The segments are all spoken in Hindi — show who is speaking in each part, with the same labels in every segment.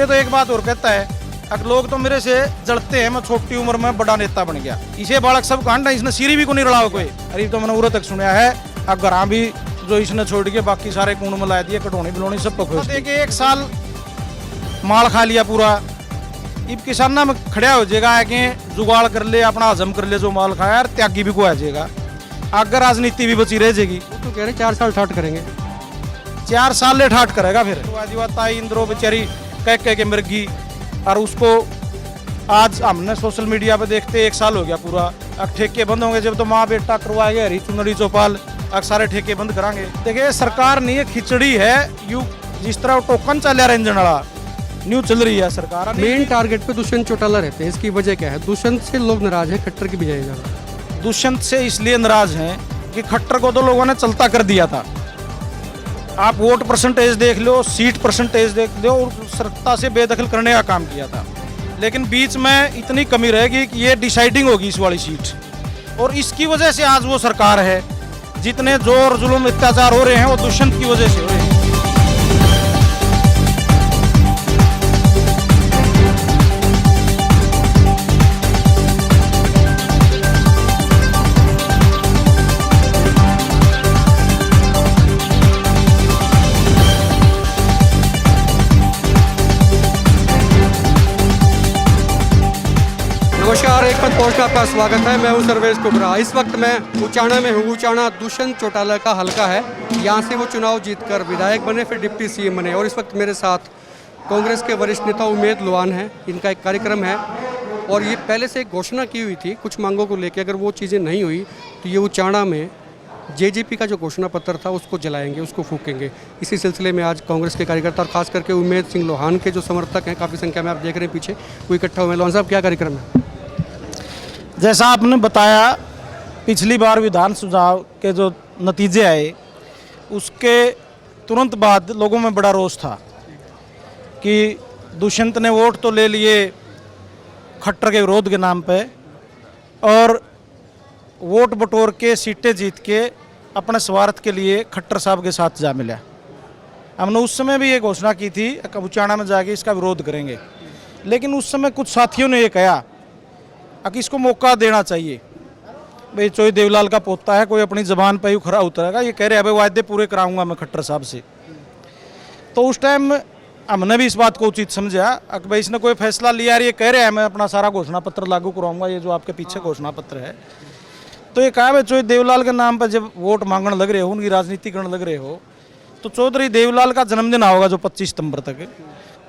Speaker 1: ये तो एक बात और कहता है, अब लोग तो मेरे से जड़ते हैं, मैं छोटी उम्र में बड़ा नेता बन गया। इसे बालक सब कांडा, इसने सीरी भी को नहीं रड़ा कोई। अरे तो मैंने उरे तक सुना है, अब घर भी जो इसने छोड़ के बाकी सारे कूण में ला दिए, कटोनी बिलोनी सब पकड़ के 1 साल माल खा लिया पूरा। अब किसाना में खड़ा हो जाएगा कि जुगाड़ कर ले, अपना हजम कर ले जो माल खाया, और त्यागी भी को आ जाएगा। अगर राजनीति भी बची रह जाएगी।
Speaker 2: तो कह रहे 4 साल ठाट करेंगे,
Speaker 1: 4 साल ले ठाट करेगा। फिर ताई इंद्रो बेचारी कह के मर गई, और उसको आज हमने सोशल मीडिया पे देखते 1 साल हो गया पूरा। अब ठेके बंद होंगे जब तो माँ बेटा करवाएंगे हरी चुनरी चौपाल, अब सारे ठेके बंद कराएंगे। देखिए सरकार नहीं है, खिचड़ी है। यू जिस तरह टोकन चल रहा इंजन वाला न्यू चल रही है सरकार।
Speaker 2: मेन टारगेट पे दुष्यंत चौटाला रहते हैं, इसकी वजह क्या है? दुष्यंत से लोग नाराज हैं, खट्टर की बजाय ज़्यादा।
Speaker 1: दुष्यंत से इसलिए नाराज हैं कि खट्टर को तो लोगों ने चलता कर दिया था। आप वोट परसेंटेज देख लो, सीट परसेंटेज देख लो, और सत्ता से बेदखल करने का काम किया था। लेकिन बीच में इतनी कमी रहेगी कि ये डिसाइडिंग होगी इस वाली सीट, और इसकी वजह से आज वो सरकार है। जितने जोर जुल्म अत्याचार हो रहे हैं वो दुष्यंत की वजह से हो रहे हैं।
Speaker 2: नमस्कार, एक पथ पोस्ट में आपका स्वागत है। मैं हूं सर्वेश कुबरा। इस वक्त मैं उचाना में हूं। उचाना दुष्यंत चौटाला का हलका है। यहां से वो चुनाव जीतकर विधायक बने, फिर डिप्टी सीएम बने, और इस वक्त मेरे साथ कांग्रेस के वरिष्ठ नेता उमेद लोहान हैं। इनका एक कार्यक्रम है और ये पहले से एक घोषणा की हुई थी कुछ मांगों को लेकर। अगर वो चीज़ें नहीं हुई तो ये उचाना में जेजेपी का जो घोषणा पत्र था उसको जलाएंगे, उसको फूकेंगे। इसी सिलसिले में आज कांग्रेस के कार्यकर्ता और खास करके उमेद सिंह लोहान के जो समर्थक हैं, काफ़ी संख्या में आप देख रहे हैं पीछे, वो इकट्ठा हुए। लोहान साहब, क्या कार्यक्रम है?
Speaker 1: जैसा आपने बताया, पिछली बार विधान सुझाव के जो नतीजे आए उसके तुरंत बाद लोगों में बड़ा रोष था कि दुष्यंत ने वोट तो ले लिए खट्टर के विरोध के नाम पे, और वोट बटोर के सीटें जीत के अपने स्वार्थ के लिए खट्टर साहब के साथ जा मिला। हमने उस समय भी ये घोषणा की थी उचाना में जाके इसका विरोध करेंगे, लेकिन उस समय कुछ साथियों ने ये कहा कि इसको मौका देना चाहिए। भाई चोई देवलाल का पोता है, कोई अपनी ज़बान पर ही खरा उतरेगा। ये कह रहे हैं भाई वायदे पूरे कराऊंगा मैं खट्टर साहब से। तो उस टाइम हमने भी इस बात को उचित समझा कि भाई इसने कोई फैसला लिया, ये कह रहे हैं मैं अपना सारा घोषणा पत्र लागू कराऊंगा, ये जो आपके पीछे घोषणा पत्र है। तो ये कहा भाई चौधरी देवलाल के नाम पर जब वोट मांगने लग रहे हो, उनकी राजनीति करने लग रहे हो, तो चौधरी देवलाल का जन्मदिन होगा जो 25 सितंबर तक,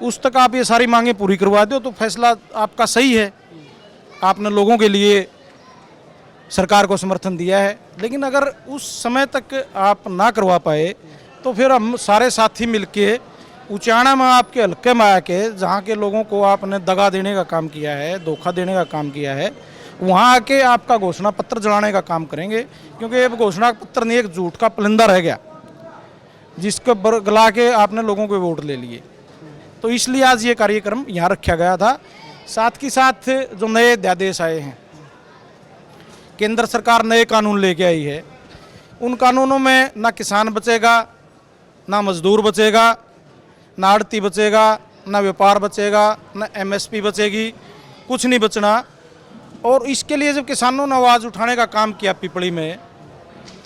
Speaker 1: उस तक आप ये सारी मांगें पूरी करवा दो तो फैसला आपका सही है। आपने लोगों के लिए सरकार को समर्थन दिया है। लेकिन अगर उस समय तक आप ना करवा पाए तो फिर हम सारे साथी मिलके उचाना में आपके हल्के में आके, जहाँ के लोगों को आपने दगा देने का काम किया है, धोखा देने का काम किया है, वहाँ आके आपका घोषणा पत्र जलाने का काम करेंगे। क्योंकि ये घोषणा पत्र नहीं, एक झूठ का पलंदा रह गया जिसको गला के आपने लोगों को वोट ले लिए। तो इसलिए आज ये कार्यक्रम यहाँ रखा गया था। साथ के साथ जो नए अध्यादेश आए हैं, केंद्र सरकार नए कानून लेके आई है, उन कानूनों में ना किसान बचेगा, ना मजदूर बचेगा, ना आड़ती बचेगा, ना व्यापार बचेगा, ना एमएसपी बचेगी, कुछ नहीं बचना। और इसके लिए जब किसानों ने आवाज़ उठाने का काम किया पिपली में,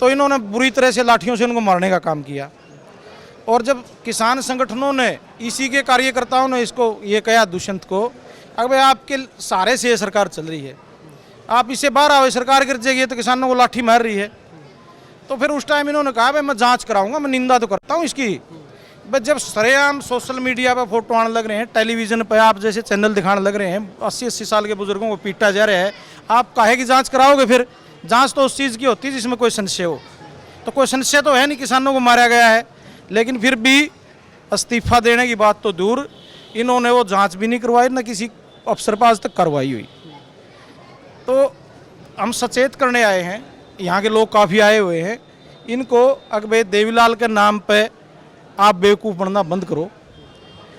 Speaker 1: तो इन्होंने बुरी तरह से लाठियों से उनको मारने का काम किया। और जब किसान संगठनों ने, इसी के कार्यकर्ताओं ने इसको ये कहा दुष्यंत को, अगर भाई आपके सहारे से ये सरकार चल रही है, आप इससे बाहर आओ, सरकार गिर जाएगी तो किसानों को लाठी मार रही है। तो फिर उस टाइम इन्होंने कहा भाई मैं जांच कराऊंगा, मैं निंदा तो करता हूँ इसकी। भाई जब सरेआम सोशल मीडिया पे फोटो आने लग रहे हैं, टेलीविज़न पे आप जैसे चैनल दिखाने लग रहे हैं, 80-80 साल के बुजुर्गों को पीटा जा रहा है, आप काहे की जाँच कराओगे? फिर जाँच तो उस चीज़ की होती है जिसमें कोई संशय हो। तो कोई संशय तो है नहीं, किसानों को मारा गया है। लेकिन फिर भी इस्तीफा देने की बात तो दूर, इन्होंने वो जांच भी नहीं करवाई, ना किसी अफसर पर आज तक कार्रवाई हुई। तो हम सचेत करने आए हैं, यहाँ के लोग काफ़ी आए हुए हैं, इनको अकबर देवीलाल के नाम पे आप बेवकूफ़ बनना बंद करो।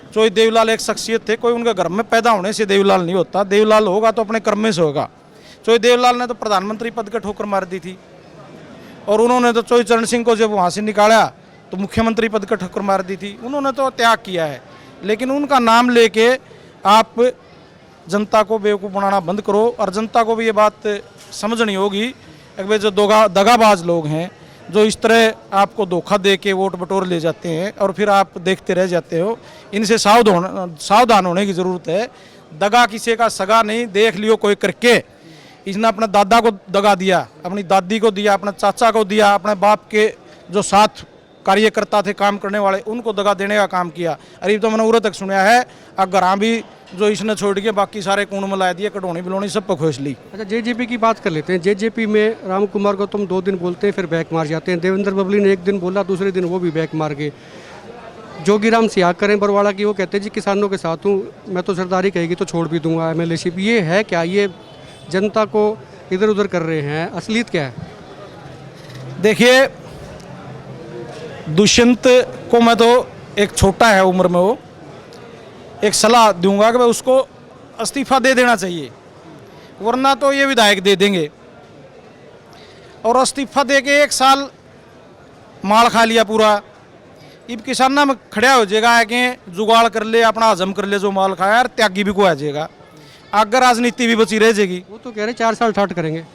Speaker 1: चौधरी देवीलाल एक शख्सियत थे, कोई उनके घर में पैदा होने से देवीलाल नहीं होता। देवीलाल होगा तो अपने कर्म में से होगा। चौधरी देवीलाल ने तो प्रधानमंत्री पद का ठोकर मार दी थी, और उन्होंने तो चौधरी चरण सिंह को जब वहाँ से निकाला तो मुख्यमंत्री पद का ठोकर मार दी थी। उन्होंने तो त्याग किया है। लेकिन उनका नाम लेके आप जनता को बेवकूफ़ बनाना बंद करो। और जनता को भी ये बात समझनी होगी कि भाई जो दगाबाज लोग हैं, जो इस तरह आपको धोखा दे के वोट बटोर ले जाते हैं और फिर आप देखते रह जाते हो, इनसे सावधान होने की ज़रूरत है। दगा किसी का सगा नहीं, देख लियो कोई करके। इसने अपने दादा को दगा दिया, अपनी दादी को दिया, अपने चाचा को दिया, अपने बाप के जो साथ कार्यकर्ता थे काम करने वाले उनको दगा देने का काम किया। अरे तो मैंने उरे तक सुना है अगर हाँ भी जो इसने छोड़ के बाकी सारे कूण मिला दिए, कटौनी बिलोनी सब पर खोज ली।
Speaker 2: अच्छा, जेजेपी की बात कर लेते हैं। जेजेपी में राम कुमार गौतम 2 दिन बोलते हैं फिर बैक मार जाते हैं। देवेंद्र बबली ने 1 दिन बोला, दूसरे दिन वो भी बैक मार गए। जोगीराम सियाग करें बरवाड़ा की, वो कहते हैं जी किसानों के साथ हूँ, मैं तो सरदारी कहेगी तो छोड़ भी दूंगा एमएलएशिप। ये है क्या? ये जनता को इधर उधर कर रहे हैं, असलियत क्या है?
Speaker 1: देखिए, दुष्यंत को मैं तो एक छोटा है उम्र में, वो एक सलाह दूंगा कि भाई उसको इस्तीफा दे देना चाहिए, वरना तो ये विधायक दे देंगे। और इस्तीफा दे के 1 साल माल खा लिया पूरा, अब किसाना में खड़ा हो जाएगा है कि जुगाड़ कर ले, अपना हजम कर ले जो माल खाया, और त्यागी भी को आ जाएगा, अगर राजनीति भी बची रह जाएगी।
Speaker 2: वो तो कह रहे 4 साल ठाट करेंगे।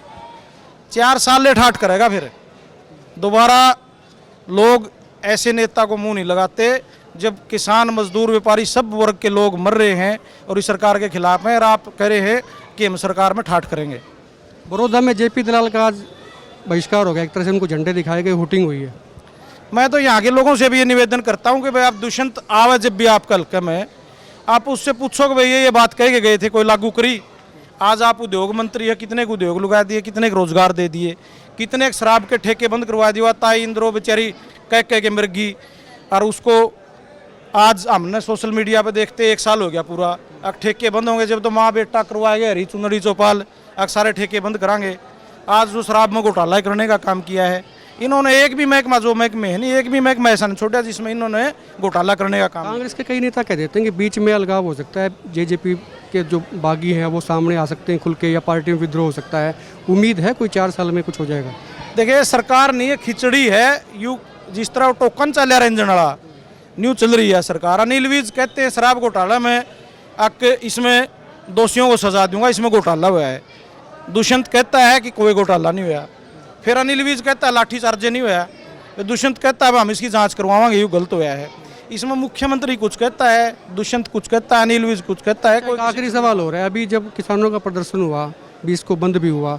Speaker 1: 4 साल ले ठाट करेगा, फिर दोबारा लोग ऐसे नेता को मुंह नहीं लगाते जब किसान मजदूर व्यापारी सब वर्ग के लोग मर रहे हैं और इस सरकार के खिलाफ हैं, और आप कह रहे हैं कि हम सरकार में ठाठ करेंगे।
Speaker 2: बड़ौदा में जेपी दलाल का आज बहिष्कार हो गया, एक तरह से उनको झंडे दिखाए गए, हुटिंग हुई है।
Speaker 1: मैं तो यहाँ के लोगों से भी ये निवेदन करता हूँ कि भाई आप दुष्यंत आवे जब भी आपका हल्के में, आप उससे पूछो कि भाई ये बात कह के गए थे, कोई लागू करी? आज आप उद्योग मंत्री है, कितने को उद्योग लगा दिए, कितने को रोजगार दे दिए, कितने शराब के ठेके बंद करवा दिया। ताई इंद्रो बेचारी कह के मृगी, और उसको आज हमने सोशल मीडिया पे देखते 1 साल हो गया पूरा। अब ठेके बंद होंगे जब तो माँ बेटा करवाएंगे, हरी चुनरी चौपाल, अब सारे ठेके बंद कराएंगे। आज जो शराब में घोटाला करने का काम किया है इन्होंने, एक भी महकमा जो महकमे है नहीं, एक भी महकमा ऐसा नहीं छोड़ा जिसमें इन्होंने घोटाला करने का काम।
Speaker 2: कांग्रेस के कई नेता कह देते हैं कि बीच में अलगाव हो सकता है, जेजेपी के जो बागी हैं वो सामने आ सकते हैं खुल के, या पार्टी में विद्रोह हो सकता है। उम्मीद है कोई 4 साल में कुछ हो जाएगा?
Speaker 1: देखिए, सरकार नहीं है, खिचड़ी है। यू जिस तरह टोकन चल रंजन वाला न्यू चल रही है सरकार। अनिल विज कहते हैं शराब घोटाला में इसमें दोषियों को सजा दूंगा, इसमें घोटाला हुआ है। दुष्यंत कहता है कि कोई घोटाला नहीं हुआ, फिर अनिल विज कहता है लाठीचार्ज नहीं हुआ, फिर दुष्यंत कहता है हम इसकी जांच करवाएंगे, ये गलत हुआ है। इसमें मुख्यमंत्री कुछ कहता है, दुष्यंत कुछ कहता है, अनिल विज कुछ कहता है। कोई
Speaker 2: आखिरी सवाल हो रहा है, अभी जब किसानों का प्रदर्शन हुआ, 20 को बंद भी हुआ,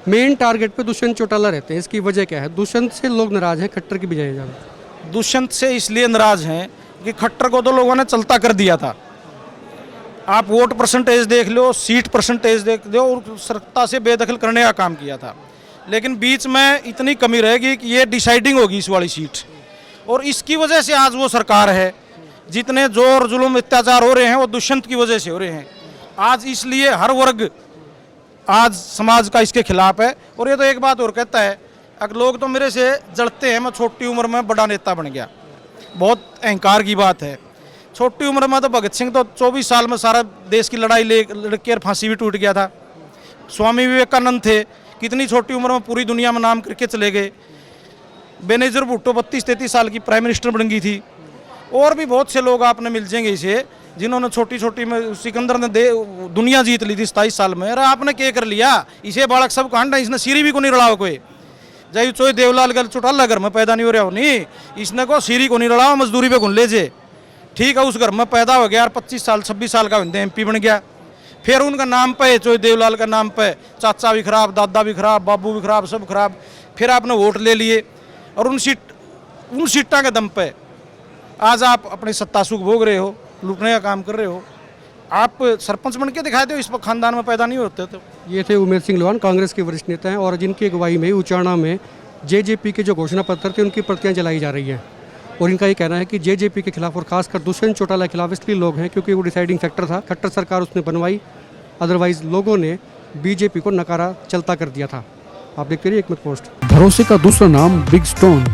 Speaker 2: मेन टारगेट पे दुष्यंत चौटाला रहते हैं, इसकी वजह क्या है? दुष्यंत से लोग नाराज हैं, खट्टर की बजाय ज़्यादा।
Speaker 1: दुष्यंत से इसलिए नाराज हैं कि खट्टर को तो लोगों ने चलता कर दिया था। आप वोट परसेंटेज देख लो, सीट परसेंटेज देख लो, और सत्ता से बेदखल करने का काम किया था। लेकिन बीच में इतनी कमी रहेगी कि ये डिसाइडिंग होगी इस वाली सीट, और इसकी वजह से आज वो सरकार है। जितने जोर जुल्म अत्याचार हो रहे हैं वो दुष्यंत की वजह से हो रहे हैं आज, इसलिए हर वर्ग आज समाज का इसके खिलाफ है। और ये तो एक बात और कहता है, अगर लोग तो मेरे से जड़ते हैं, मैं छोटी उम्र में बड़ा नेता बन गया, बहुत अहंकार की बात है। छोटी उम्र में तो भगत सिंह तो 24 साल में सारा देश की लड़ाई लड़के फांसी भी टूट गया था। स्वामी विवेकानंद थे, कितनी छोटी उम्र में पूरी दुनिया में नाम करके चले गए। बेनजीर भुट्टो 32-33 साल की प्राइम मिनिस्टर बन गई थी। और भी बहुत से लोग आपने मिल जाएंगे इसे, जिन्होंने छोटी छोटी में, सिकंदर ने दुनिया जीत ली थी 27 साल में। अरे आपने क्या कर लिया? इसे बालक सब कांडा, इसने सीरी भी को नहीं लड़ाओ कोई। जय चोई देवलाल गल चौटाला घर में पैदा नहीं हो रहा हो, नहीं इसने को सीरी को नहीं लड़ाओ, मजदूरी पे घुन ले जे। ठीक है, उस घर में पैदा हो गया, 25 साल 26 साल का MP बन गया। फिर उनका नाम पे, चोई देवलाल का नाम पे, चाचा भी खराब, दादा भी खराब, बाबू भी खराब, सब खराब। फिर आपने वोट ले लिए, और उन सीटा के दम पे आज आप अपनी सत्ता सुख भोग रहे हो, लूटने का काम कर रहे हो। आप सरपंच बन के दिखा दो, इस पर खानदान में पैदा नहीं होते। तो
Speaker 2: ये थे उमेर सिंह लोहान, कांग्रेस के वरिष्ठ नेता हैं, और जिनकी अगुवाई में उचाना में जेजेपी के जो घोषणा पत्र थे उनकी प्रतियां जलाई जा रही हैं। और इनका ये कहना है कि जेजेपी के खिलाफ और खासकर दुष्यंत चौटाला के खिलाफ इसलिए लोग हैं क्योंकि वो डिसाइडिंग फैक्टर था। खट्टर सरकार उसने बनवाई, अदरवाइज लोगों ने बीजेपी को नकारा चलता कर दिया था। आप देखते रहिए एकमत पोस्ट।
Speaker 3: भरोसे का दूसरा नाम बिग स्टोन।